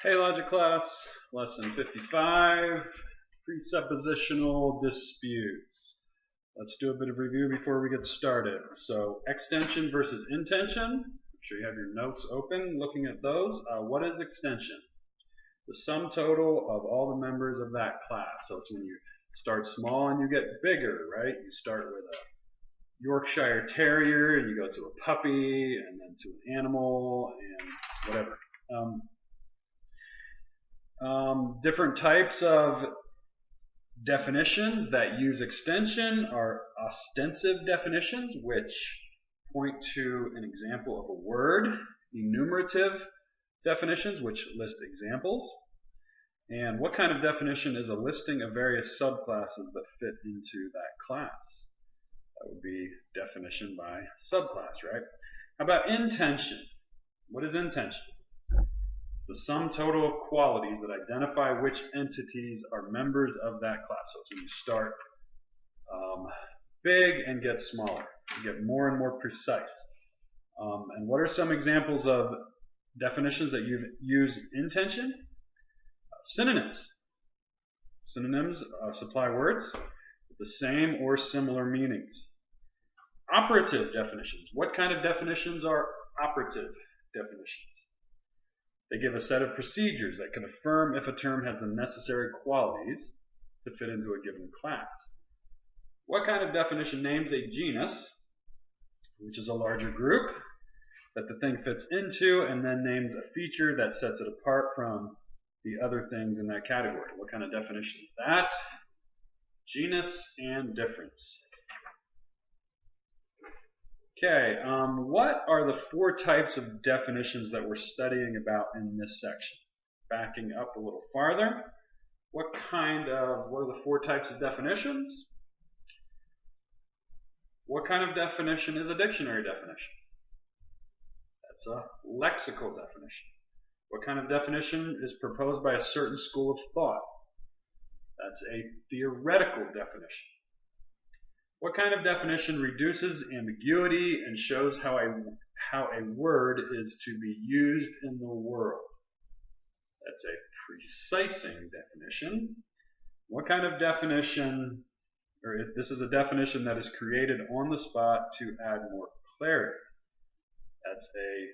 Hey Logic class, lesson 55, presuppositional disputes. Let's do a bit of review before we get started. So extension versus intension. Make sure you have your notes open looking at those. What is extension? The sum total of all the members of that class. So it's when you start small and you get bigger, right? You start with a Yorkshire Terrier and you go to a puppy and then to an animal and whatever. Different types of definitions that use extension are ostensive definitions, which point to an example of a word, enumerative definitions, which list examples, and what kind of definition is a listing of various subclasses that fit into that class. That would be definition by subclass, right? How about intension? What is intention? The sum total of qualities that identify which entities are members of that class. So it's when you start big and get smaller. You get more and more precise. And what are some examples of definitions that use intension? Synonyms. Synonyms supply words with the same or similar meanings. Operative definitions. What kind of definitions are operative definitions? They give a set of procedures that can affirm if a term has the necessary qualities to fit into a given class. What kind of definition names a genus, which is a larger group that the thing fits into, and then names a feature that sets it apart from the other things in that category? What kind of definition is that? Genus and difference. Okay, what are the four types of definitions that we're studying about in this section? Backing up a little farther, what are the four types of definitions? What kind of definition is a dictionary definition? That's a lexical definition. What kind of definition is proposed by a certain school of thought? That's a theoretical definition. What kind of definition reduces ambiguity and shows how a word is to be used in the world? That's a precising definition. What kind of definition, or if this is a definition that is created on the spot to add more clarity? That's a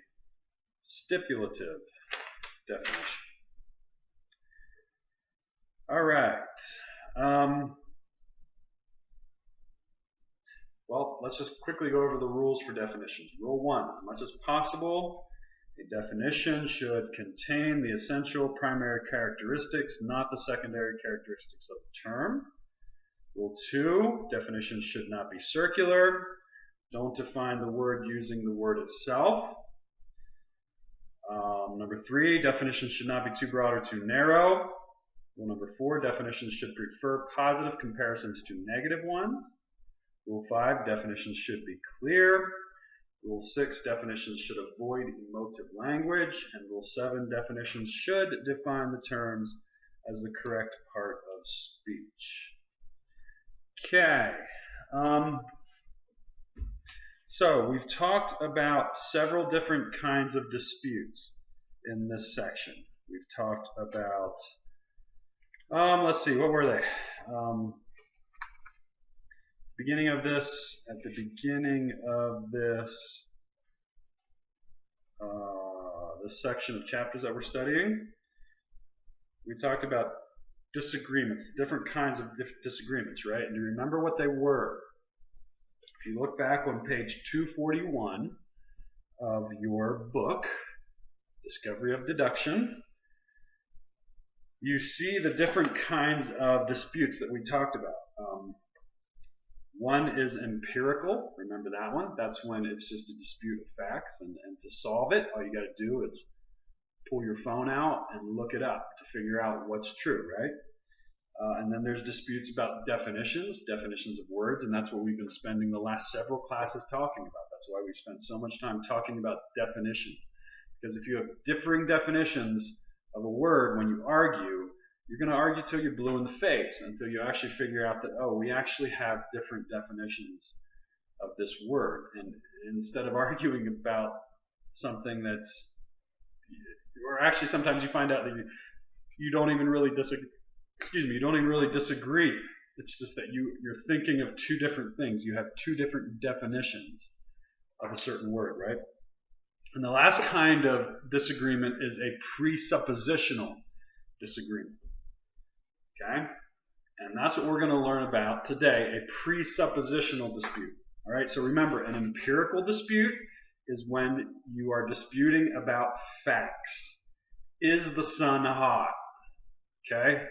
stipulative definition. All right. Well, let's just quickly go over the rules for definitions. Rule 1, as much as possible, a definition should contain the essential primary characteristics, not the secondary characteristics of the term. Rule 2, definitions should not be circular. Don't define the word using the word itself. Number 3, definitions should not be too broad or too narrow. Rule number 4, definitions should prefer positive comparisons to negative ones. Rule 5, definitions should be clear. Rule 6, definitions should avoid emotive language. And Rule 7, definitions should define the terms as the correct part of speech. Okay. So we've talked about several different kinds of disputes in this section. We've talked about, let's see, what were they? At the beginning of this section of chapters that we're studying, we talked about disagreements, different kinds of disagreements, right? And do you remember what they were? If you look back on page 241 of your book, Discovery of Deduction, you see the different kinds of disputes that we talked about. One is empirical. Remember that one? That's when it's just a dispute of facts, and to solve it, all you got to do is pull your phone out and look it up to figure out what's true, right? And then there's disputes about definitions of words, and that's what we've been spending the last several classes talking about. That's why we spent so much time talking about definitions. Because if you have differing definitions of a word when you argue, you're going to argue till you're blue in the face, until you actually figure out that, oh, we actually have different definitions of this word. And instead of arguing about something that's or actually sometimes you find out that you don't even really disagree. You don't even really disagree. It's just that you're thinking of two different things. You have two different definitions of a certain word, right? And the last kind of disagreement is a presuppositional disagreement. Okay? And that's what we're going to learn about today, a presuppositional dispute. All right, so remember, an empirical dispute is when you are disputing about facts. Is the sun hot? Okay?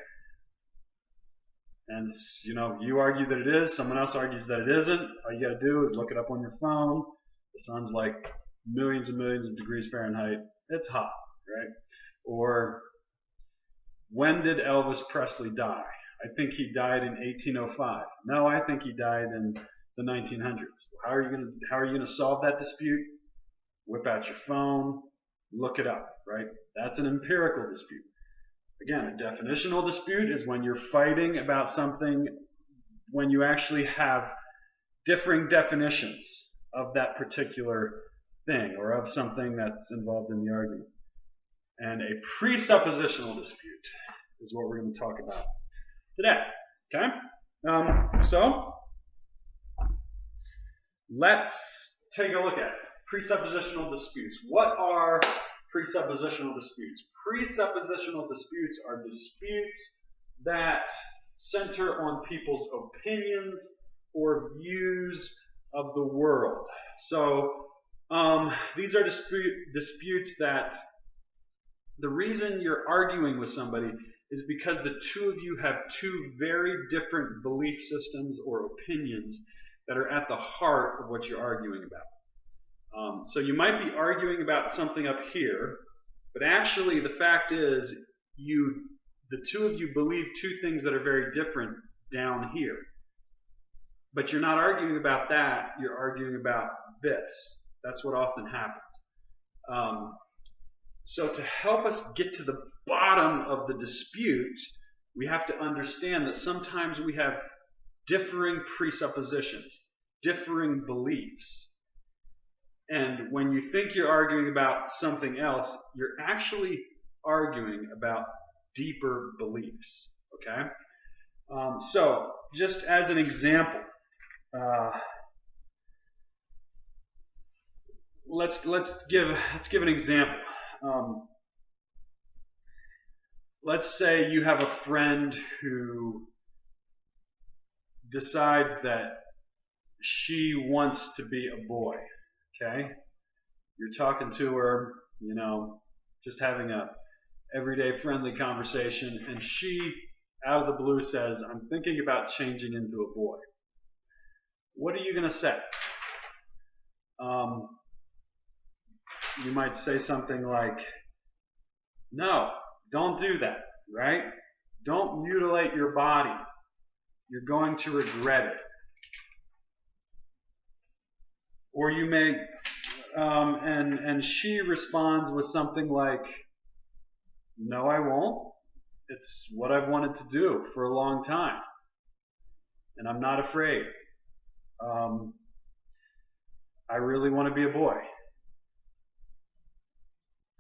And you argue that it is, someone else argues that it isn't. All you got to do is look it up on your phone. The sun's like millions and millions of degrees Fahrenheit. It's hot, right? Or when did Elvis Presley die? I think he died in 1805. No, I think he died in the 1900s. How are you going to solve that dispute? Whip out your phone, look it up, right? That's an empirical dispute. Again, a definitional dispute is when you're fighting about something when you actually have differing definitions of that particular thing or of something that's involved in the argument. And a presuppositional dispute is what we're going to talk about today. Okay? So let's take a look at it. Presuppositional disputes. What are presuppositional disputes? Presuppositional disputes are disputes that center on people's opinions or views of the world. So these are disputes that the reason you're arguing with somebody is because the two of you have two very different belief systems or opinions that are at the heart of what you're arguing about. So you might be arguing about something up here, but actually the fact is the two of you believe two things that are very different down here. But you're not arguing about that, you're arguing about this. That's what often happens. So to help us get to the bottom of the dispute, we have to understand that sometimes we have differing presuppositions, differing beliefs. And when you think you're arguing about something else, you're actually arguing about deeper beliefs. Okay? So just as an example, let's give an example. Let's say you have a friend who decides that she wants to be a boy. Okay? You're talking to her, just having a everyday friendly conversation, and she, out of the blue, says, I'm thinking about changing into a boy. What are you going to say? You might say something like, no, don't do that, right? Don't mutilate your body. You're going to regret it. Or you may, and she responds with something like, no, I won't. It's what I've wanted to do for a long time. And I'm not afraid. I really want to be a boy.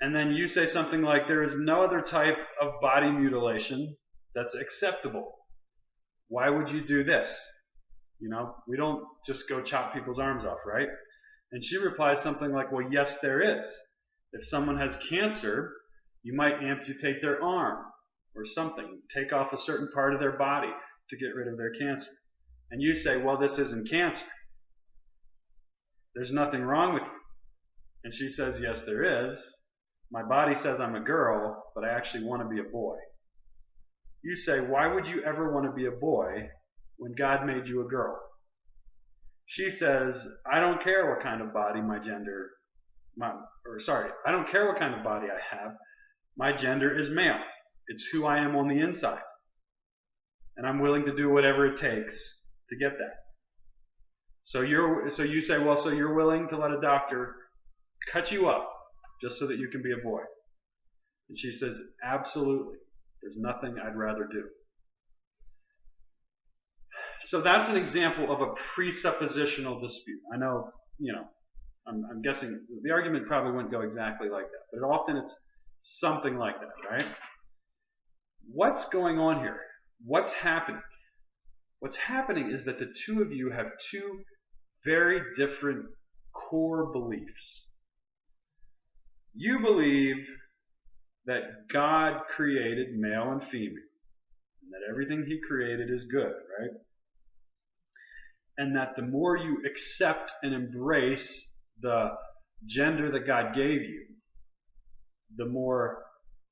And then you say something like, there is no other type of body mutilation that's acceptable. Why would you do this? We don't just go chop people's arms off, right? And she replies something like, well, yes, there is. If someone has cancer, you might amputate their arm or something, take off a certain part of their body to get rid of their cancer. And you say, well, this isn't cancer. There's nothing wrong with you. And she says, yes, there is. My body says I'm a girl, but I actually want to be a boy. You say, why would you ever want to be a boy when God made you a girl? She says, I don't care what kind of body I don't care what kind of body I have. My gender is male. It's who I am on the inside. And I'm willing to do whatever it takes to get that. So you say, well, so you're willing to let a doctor cut you up just so that you can be a boy? And she says, absolutely. There's nothing I'd rather do. So that's an example of a presuppositional dispute. I know, I'm guessing the argument probably wouldn't go exactly like that, but often Something like that, right? What's going on here? What's happening? What's happening is that the two of you have two very different core beliefs. You believe that God created male and female, and that everything He created is good, right? And that the more you accept and embrace the gender that God gave you, the more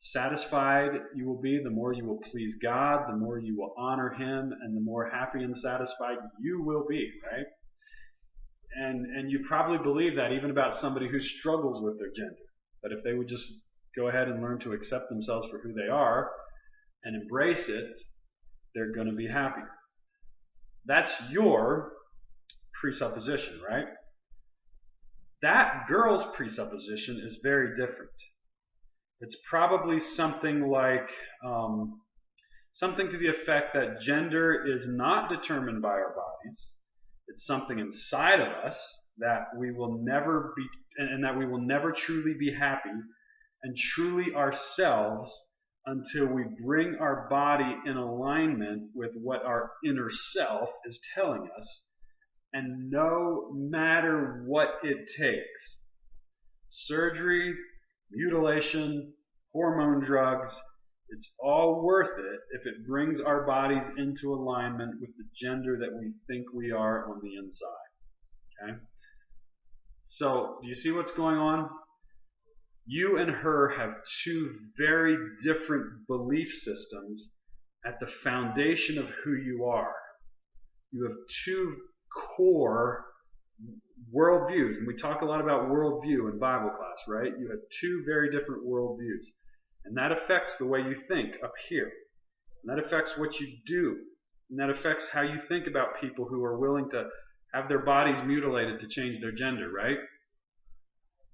satisfied you will be, the more you will please God, the more you will honor Him, and the more happy and satisfied you will be, right? And you probably believe that even about somebody who struggles with their gender. That if they would just go ahead and learn to accept themselves for who they are and embrace it, they're going to be happier. That's your presupposition, right? That girl's presupposition is very different. It's probably something like something to the effect that gender is not determined by our bodies. It's something inside of us that we will never be, and that we will never truly be happy and truly ourselves until we bring our body in alignment with what our inner self is telling us, and no matter what it takes, surgery, mutilation, hormone drugs, it's all worth it if it brings our bodies into alignment with the gender that we think we are on the inside. Okay? So, do you see what's going on? You and her have two very different belief systems at the foundation of who you are. You have two core worldviews, and we talk a lot about worldview in Bible class, right? You have two very different worldviews, and that affects the way you think up here, and that affects what you do, and that affects how you think about people who are willing to have their bodies mutilated to change their gender, right?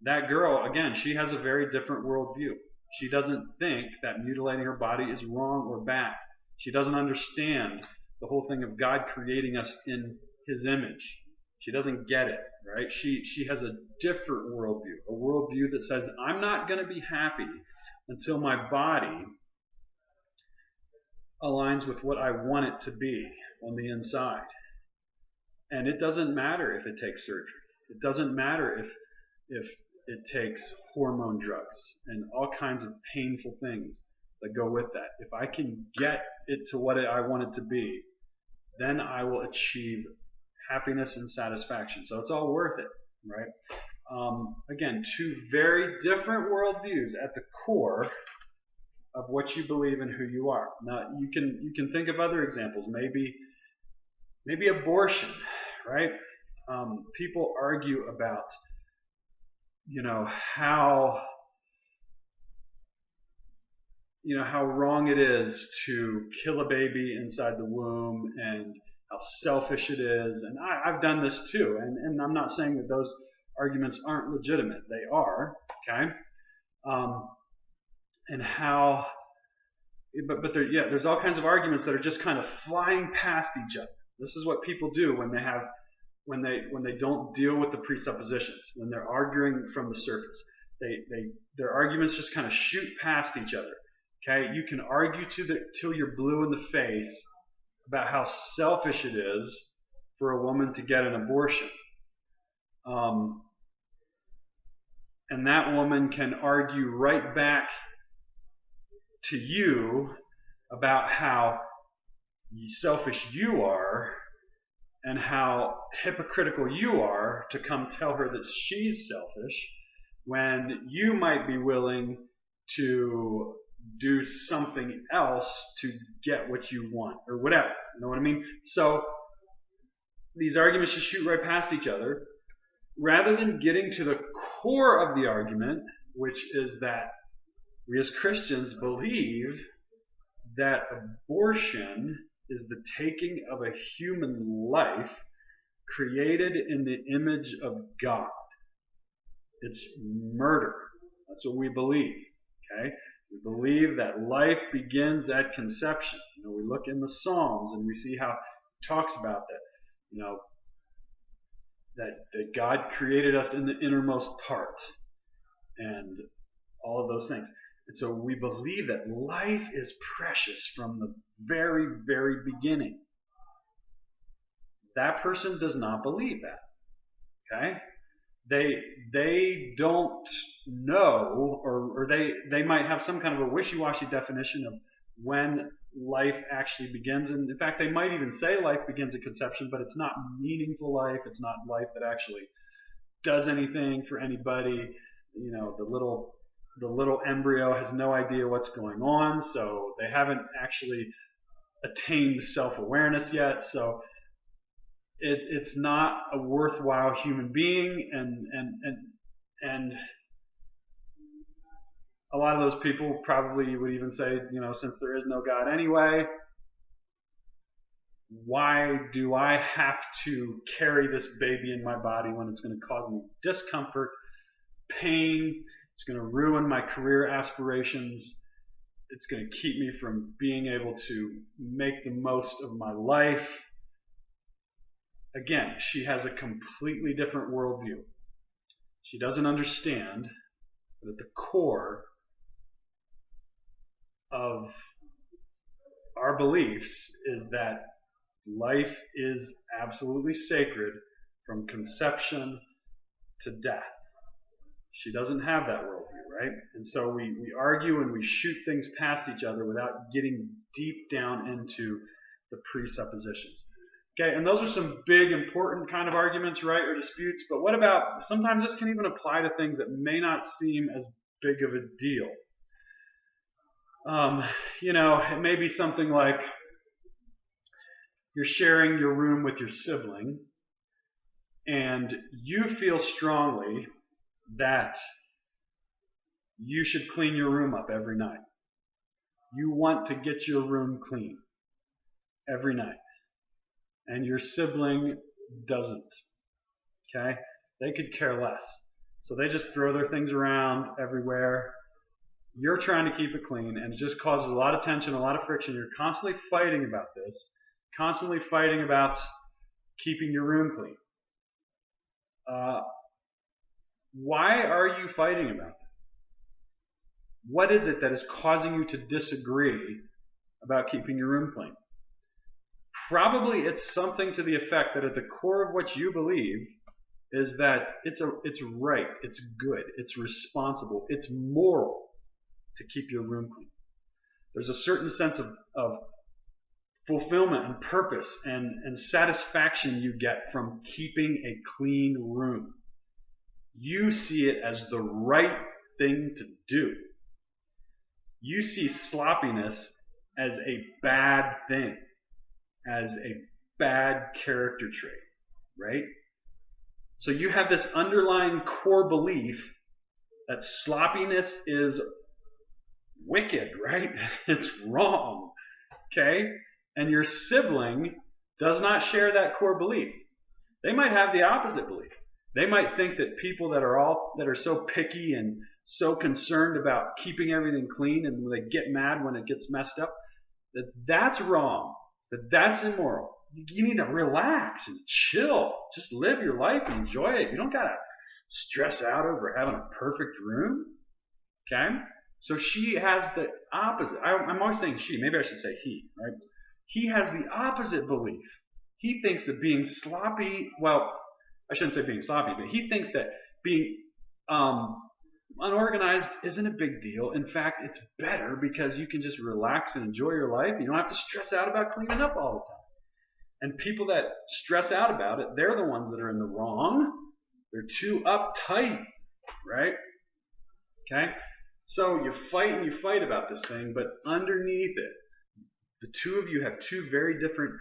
That girl, again, she has a very different worldview. She doesn't think that mutilating her body is wrong or bad. She doesn't understand the whole thing of God creating us in His image. She doesn't get it, right? She has a different worldview, a worldview that says, I'm not going to be happy until my body aligns with what I want it to be on the inside. And it doesn't matter if it takes surgery. It doesn't matter if it takes hormone drugs and all kinds of painful things that go with that. If I can get it to what I want it to be, then I will achieve happiness and satisfaction. So it's all worth it, right? Again, two very different worldviews at the core of what you believe and who you are. Now you can think of other examples. Maybe abortion, right? People argue about how wrong it is to kill a baby inside the womb, and how selfish it is. And I've done this too, and I'm not saying that those arguments aren't legitimate. They are, okay? And how, but there's all kinds of arguments that are just kind of flying past each other. This is what people do when they don't deal with the presuppositions, when they're arguing from the surface. Their arguments just kind of shoot past each other. Okay, you can argue till you're blue in the face about how selfish it is for a woman to get an abortion. And that woman can argue right back to you about how selfish you are and how hypocritical you are to come tell her that she's selfish when you might be willing to do something else to get what you want or whatever. You know what I mean? So these arguments just shoot right past each other rather than getting to the core of the argument, which is that we as Christians believe that abortion is the taking of a human life created in the image of God. It's murder. That's what we believe. Okay? We believe that life begins at conception. We look in the Psalms and we see how it talks about that. That God created us in the innermost part and all of those things. And so we believe that life is precious from the very, very beginning. That person does not believe that. Okay? They don't know, or they might have some kind of a wishy-washy definition of when life actually begins. And in fact, they might even say life begins at conception, but it's not meaningful life. It's not life that actually does anything for anybody. You know, the little embryo has no idea what's going on, so they haven't actually attained self-awareness yet. So it's not a worthwhile human being, and a lot of those people probably would even say, you know, since there is no God anyway, why do I have to carry this baby in my body when it's going to cause me discomfort, pain? It's going to ruin my career aspirations. It's going to keep me from being able to make the most of my life. Again, she has a completely different worldview. She doesn't understand that at the core of our beliefs is that life is absolutely sacred from conception to death. She doesn't have that worldview, right? And so we argue and we shoot things past each other without getting deep down into the presuppositions. Okay, and those are some big, important kind of arguments, right, or disputes. But what about, sometimes this can even apply to things that may not seem as big of a deal. You know, it may be something like you're sharing your room with your sibling, and you feel strongly that you should clean your room up every night. You want to get your room clean every night. And your sibling doesn't. Okay? They could care less. So they just throw their things around everywhere. You're trying to keep it clean, and it just causes a lot of tension, a lot of friction. You're constantly fighting about this, constantly fighting about keeping your room clean. Why are you fighting about that? What is it that is causing you to disagree about keeping your room clean? Probably it's something to the effect that at the core of what you believe is that it's right, it's good, it's responsible, it's moral to keep your room clean. There's a certain sense of fulfillment and purpose and satisfaction you get from keeping a clean room. You see it as the right thing to do. You see sloppiness as a bad thing, as a bad character trait, right? So you have this underlying core belief that sloppiness is wicked, right? It's wrong, okay? And your sibling does not share that core belief. They might have the opposite belief. They might think that people that are so picky and so concerned about keeping everything clean, and when they get mad when it gets messed up, that's wrong, that's immoral. You need to relax and chill. Just live your life and enjoy it. You don't got to stress out over having a perfect room. Okay? So she has the opposite. I'm always saying she. Maybe I should say he, right? He has the opposite belief. He thinks that being sloppy, well, I shouldn't say being sloppy, but he thinks that being unorganized isn't a big deal. In fact, it's better because you can just relax and enjoy your life. You don't have to stress out about cleaning up all the time. And people that stress out about it, they're the ones that are in the wrong. They're too uptight, right? Okay? So you fight about this thing, but underneath it, the two of you have two very different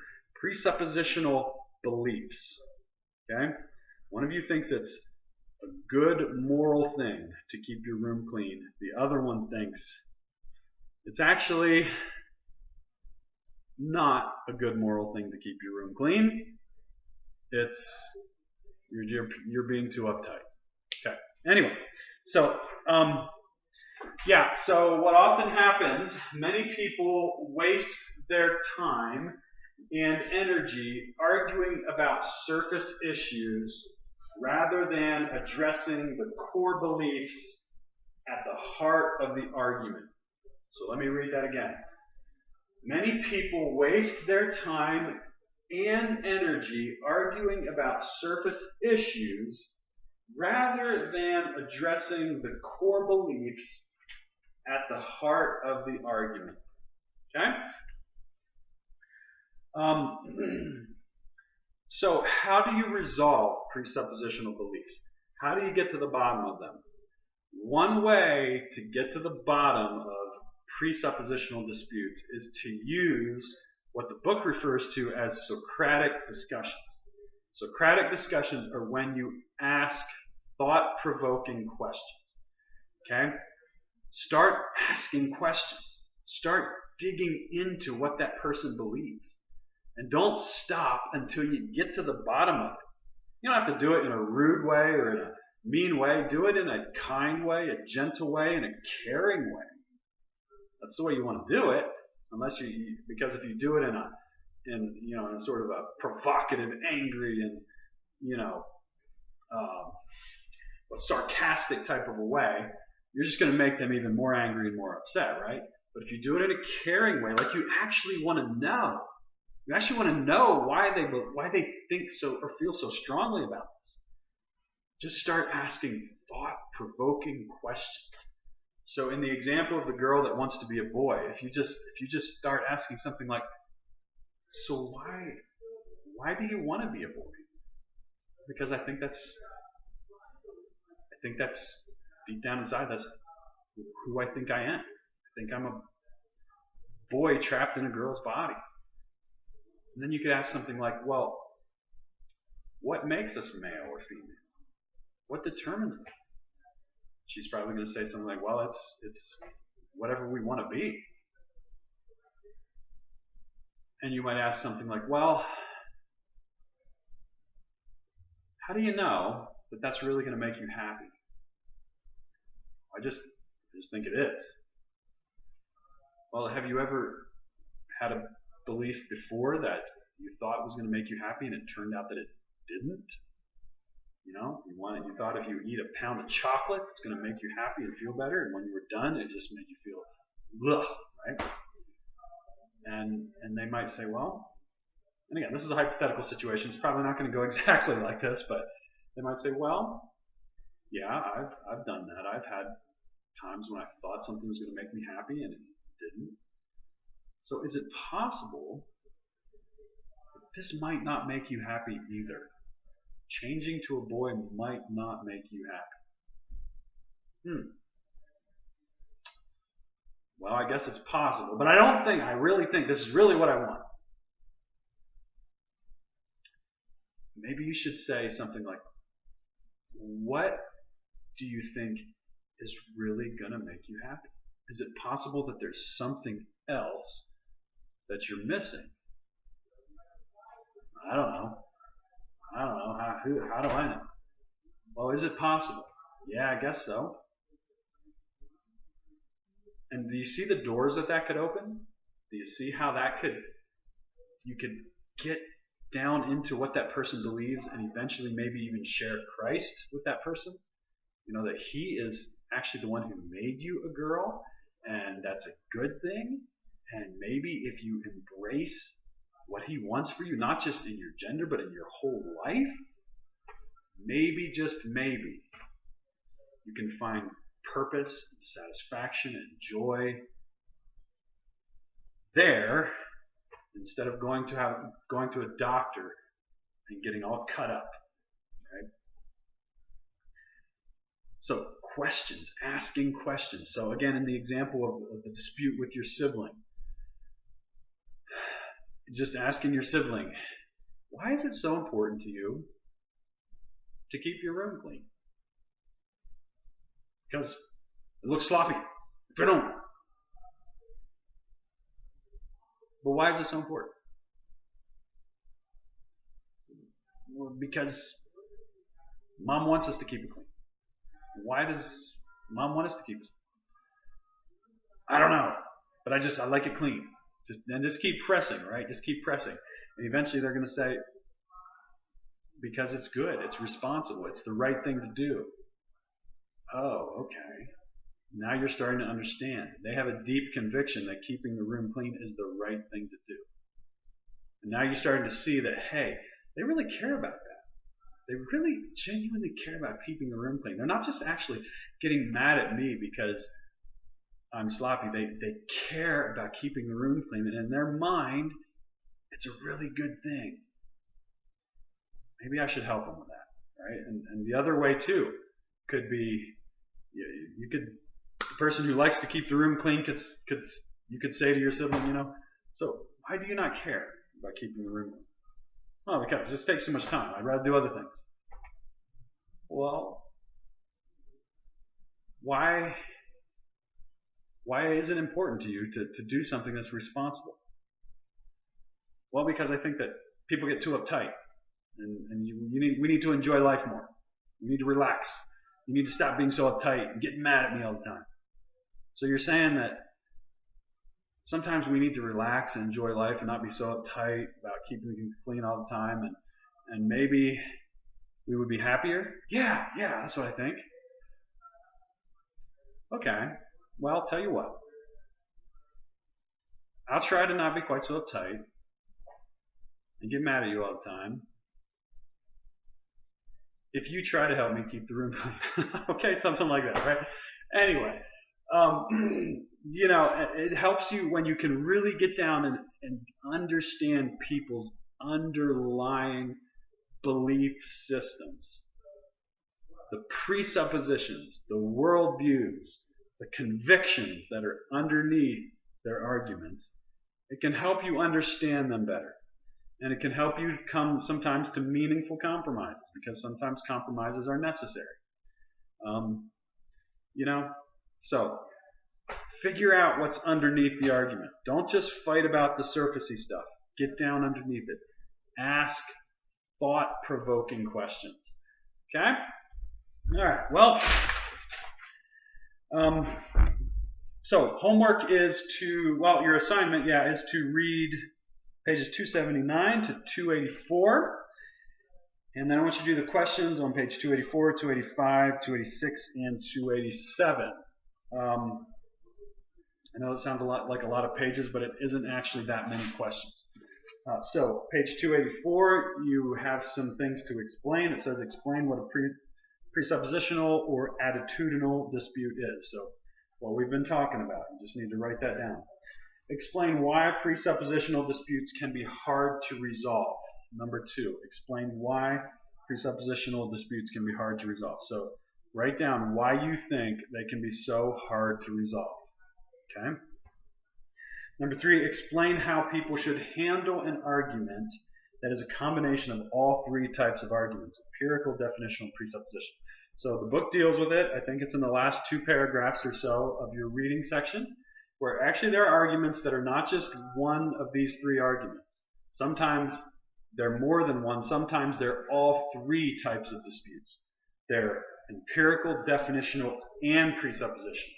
presuppositional beliefs. Okay? One of you thinks it's a good moral thing to keep your room clean. The other one thinks it's actually not a good moral thing to keep your room clean. It's you're being too uptight. Okay. Anyway, so so what often happens, many people waste their time and energy arguing about surface issues rather than addressing the core beliefs at the heart of the argument. So let me read that again. Many people waste their time and energy arguing about surface issues rather than addressing the core beliefs at the heart of the argument. Okay? So how do you resolve presuppositional beliefs? How do you get to the bottom of them? One way to get to the bottom of presuppositional disputes is to use what the book refers to as Socratic discussions. Socratic discussions are when you ask thought-provoking questions. Okay? Start asking questions. Start digging into what that person believes. And don't stop until you get to the bottom of it. You don't have to do it in a rude way or in a mean way. Do it in a kind way, a gentle way, and a caring way. That's the way you want to do it. Because if you do it in a sort of a provocative, angry, and a sarcastic type of a way, you're just going to make them even more angry and more upset, right? But if you do it in a caring way, like you actually want to know, why they think so or feel so strongly about this. Just start asking thought-provoking questions. So in the example of the girl that wants to be a boy, if you just start asking something like, so why do you want to be a boy? Because I think that's deep down inside, that's who I think I am. I think I'm a boy trapped in a girl's body. And then you could ask something like, well, what makes us male or female? What determines that? She's probably going to say something like, well, it's whatever we want to be. And you might ask something like, well, how do you know that that's really going to make you happy? I just think it is. Well, have you ever had a belief before that you thought was going to make you happy and it turned out that it didn't? You thought if you eat a pound of chocolate, it's going to make you happy and feel better, and when you were done, it just made you feel ugh, right? And they might say, well, and again, this is a hypothetical situation. It's probably not going to go exactly like this, but they might say, well, yeah, I've done that. I've had times when I thought something was going to make me happy and it didn't. So is it possible that this might not make you happy either? Changing to a boy might not make you happy. Well, I guess it's possible, but I really think this is really what I want. Maybe you should say something like, what do you think is really going to make you happy? Is it possible that there's something else that you're missing? I don't know. How do I know? Well, is it possible? Yeah, I guess so. And do you see the doors that could open? Do you see how you could get down into what that person believes and eventually maybe even share Christ with that person? That he is actually the one who made you a girl, and that's a good thing. And maybe if you embrace what he wants for you, not just in your gender, but in your whole life, maybe, just maybe, you can find purpose, satisfaction, and joy there instead of going to a doctor and getting all cut up. Right? So questions, asking questions. So again, in the example of the dispute with your sibling, just asking your sibling, why is it so important to you to keep your room clean? Because it looks sloppy. If I don't. But why is it so important? Well, because Mom wants us to keep it clean. Why does Mom want us to keep it? I don't know. But I like it clean. Just keep pressing, right? Just keep pressing. And eventually they're going to say, because it's good, it's responsible, it's the right thing to do. Oh, okay. Now you're starting to understand. They have a deep conviction that keeping the room clean is the right thing to do. And now you're starting to see that, hey, they really care about that. They really genuinely care about keeping the room clean. They're not just actually getting mad at me because I'm sloppy. They care about keeping the room clean. And in their mind, it's a really good thing. Maybe I should help them with that, right? And the other way too could be, the person who likes to keep the room clean you could say to your sibling, so why do you not care about keeping the room clean? Oh, because it just takes too much time. I'd rather do other things. Well, why is it important to you to do something that's responsible? Well, because I think that people get too uptight, and we need to enjoy life more. We need to relax. You need to stop being so uptight and getting mad at me all the time. So you're saying that sometimes we need to relax and enjoy life and not be so uptight about keeping things clean all the time, and maybe we would be happier? Yeah, that's what I think. Okay, well, I'll tell you what. I'll try to not be quite so uptight and get mad at you all the time if you try to help me keep the room clean. Okay, something like that, right? Anyway, it helps you when you can really get down and understand people's underlying belief systems, the presuppositions, the worldviews, the convictions that are underneath their arguments. It can help you understand them better. And it can help you come sometimes to meaningful compromises, because sometimes compromises are necessary. So figure out what's underneath the argument. Don't just fight about the surfacey stuff. Get down underneath it. Ask thought-provoking questions. Okay? All right. Well, so homework is your assignment, is to read pages 279 to 284. And then I want you to do the questions on page 284, 285, 286, and 287. I know it sounds like a lot of pages, but it isn't actually that many questions. So page 284, you have some things to explain. It says explain what a presuppositional or attitudinal dispute is. So what we've been talking about. You just need to write that down. Explain why presuppositional disputes can be hard to resolve. Number 2, explain why presuppositional disputes can be hard to resolve. So write down why you think they can be so hard to resolve. Okay? Number 3, explain how people should handle an argument that is a combination of all 3 types of arguments: empirical, definitional, presupposition. So the book deals with it. I think it's in the last 2 paragraphs or so of your reading section, where actually there are arguments that are not just one of these 3 arguments. Sometimes they're more than one. Sometimes they're all 3 types of disputes. They're empirical, definitional, and presuppositional.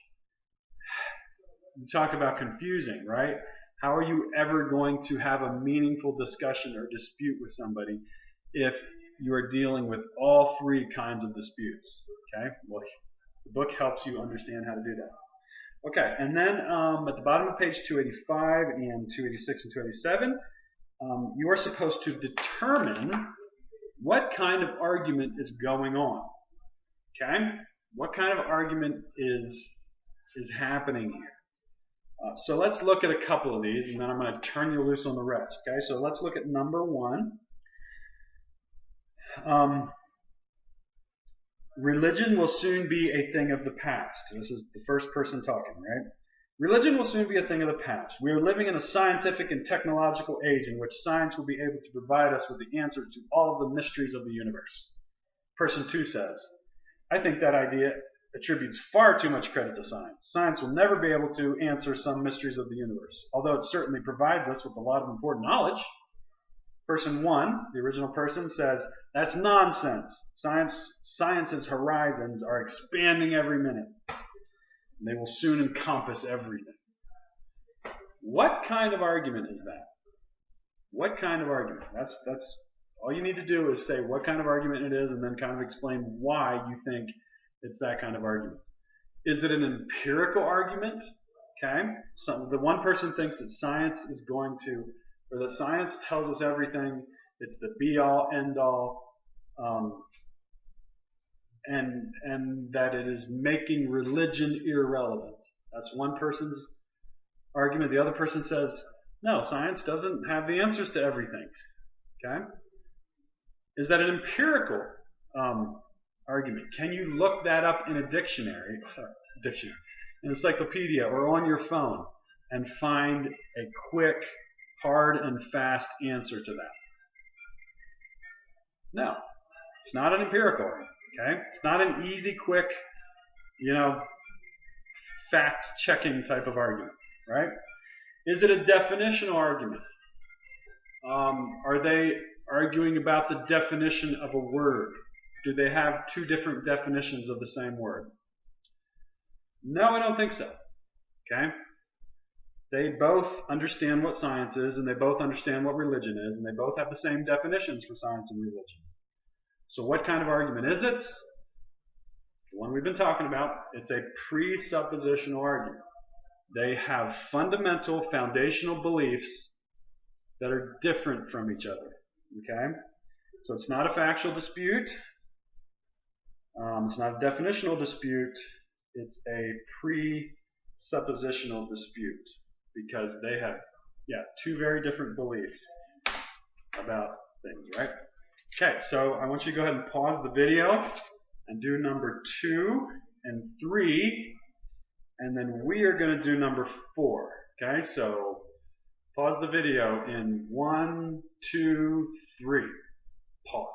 You talk about confusing, right? How are you ever going to have a meaningful discussion or dispute with somebody if you are dealing with all 3 kinds of disputes? Okay? Well, the book helps you understand how to do that. Okay, and then at the bottom of page 285 and 286 and 287, you are supposed to determine what kind of argument is going on. Okay? What kind of argument is happening here? So let's look at a couple of these, and then I'm going to turn you loose on the rest. Okay? So let's look at number 1. Religion will soon be a thing of the past. This is the first person talking, right? Religion will soon be a thing of the past. We are living in a scientific and technological age in which science will be able to provide us with the answers to all of the mysteries of the universe. Person 2 says, I think that idea attributes far too much credit to science. Science will never be able to answer some mysteries of the universe, although it certainly provides us with a lot of important knowledge. Person 1, the original person, says, that's nonsense. Science's horizons are expanding every minute. And they will soon encompass everything. What kind of argument is that? What kind of argument? That's all you need to do is say what kind of argument it is, and then kind of explain why you think it's that kind of argument. Is it an empirical argument? Okay, so the one person thinks that science is going to, or that science tells us everything. It's the be-all, end-all, and that it is making religion irrelevant. That's one person's argument. The other person says, no, science doesn't have the answers to everything. Okay, is that an empirical argument? Can you look that up in a dictionary, an encyclopedia, or on your phone and find a quick, hard, and fast answer to that? No, it's not an empirical argument. Okay, it's not an easy, quick, fact-checking type of argument, right? Is it a definitional argument? Are they arguing about the definition of a word? Do they have two different definitions of the same word? No, I don't think so. Okay? They both understand what science is, and they both understand what religion is, and they both have the same definitions for science and religion. So what kind of argument is it? The one we've been talking about. It's a presuppositional argument. They have fundamental, foundational beliefs that are different from each other. Okay? So it's not a factual dispute. It's not a definitional dispute. It's a presuppositional dispute because they have, two very different beliefs about things, right? Okay, so I want you to go ahead and pause the video and do number 2 and 3, and then we are going to do number 4. Okay, so pause the video in 1, 2, 3. Pause.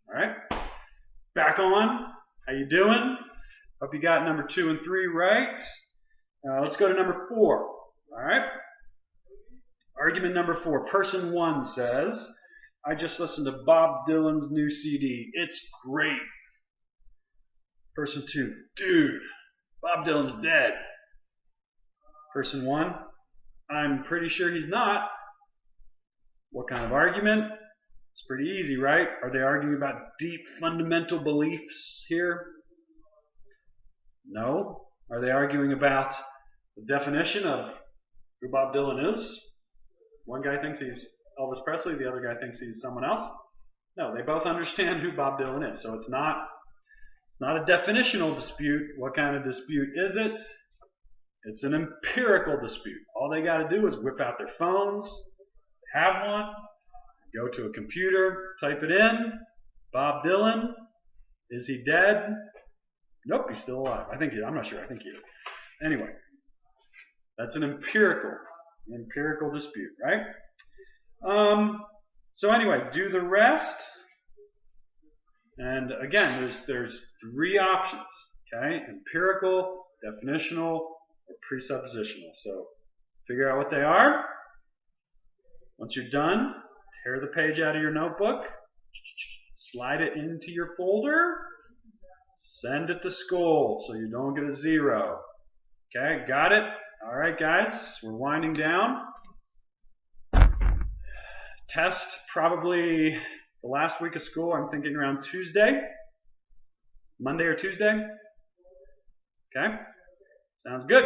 All right, back on. How you doing? Hope you got number 2 and 3 right. Let's go to number 4. All right. Argument number 4. Person 1 says, I just listened to Bob Dylan's new CD. It's great. Person 2. Dude, Bob Dylan's dead. Person 1. I'm pretty sure he's not. What kind of argument? It's pretty easy, right? Are they arguing about deep fundamental beliefs here? No. Are they arguing about the definition of who Bob Dylan is? One guy thinks he's Elvis Presley, the other guy thinks he's someone else. No, they both understand who Bob Dylan is. So it's not a definitional dispute. What kind of dispute is it? It's an empirical dispute. All they got to do is whip out their phones, have one, go to a computer, type it in. Bob Dylan, is he dead? Nope, he's still alive. I'm not sure. I think he is. Anyway, that's an empirical dispute, right? So anyway, do the rest. And again, there's 3 options. Okay, empirical, definitional, or presuppositional. So figure out what they are. Once you're done, tear the page out of your notebook, slide it into your folder, send it to school so you don't get a 0. Okay, got it? All right, guys, we're winding down. Test probably the last week of school. I'm thinking around Tuesday, Monday or Tuesday. Okay, sounds good.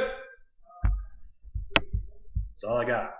That's all I got.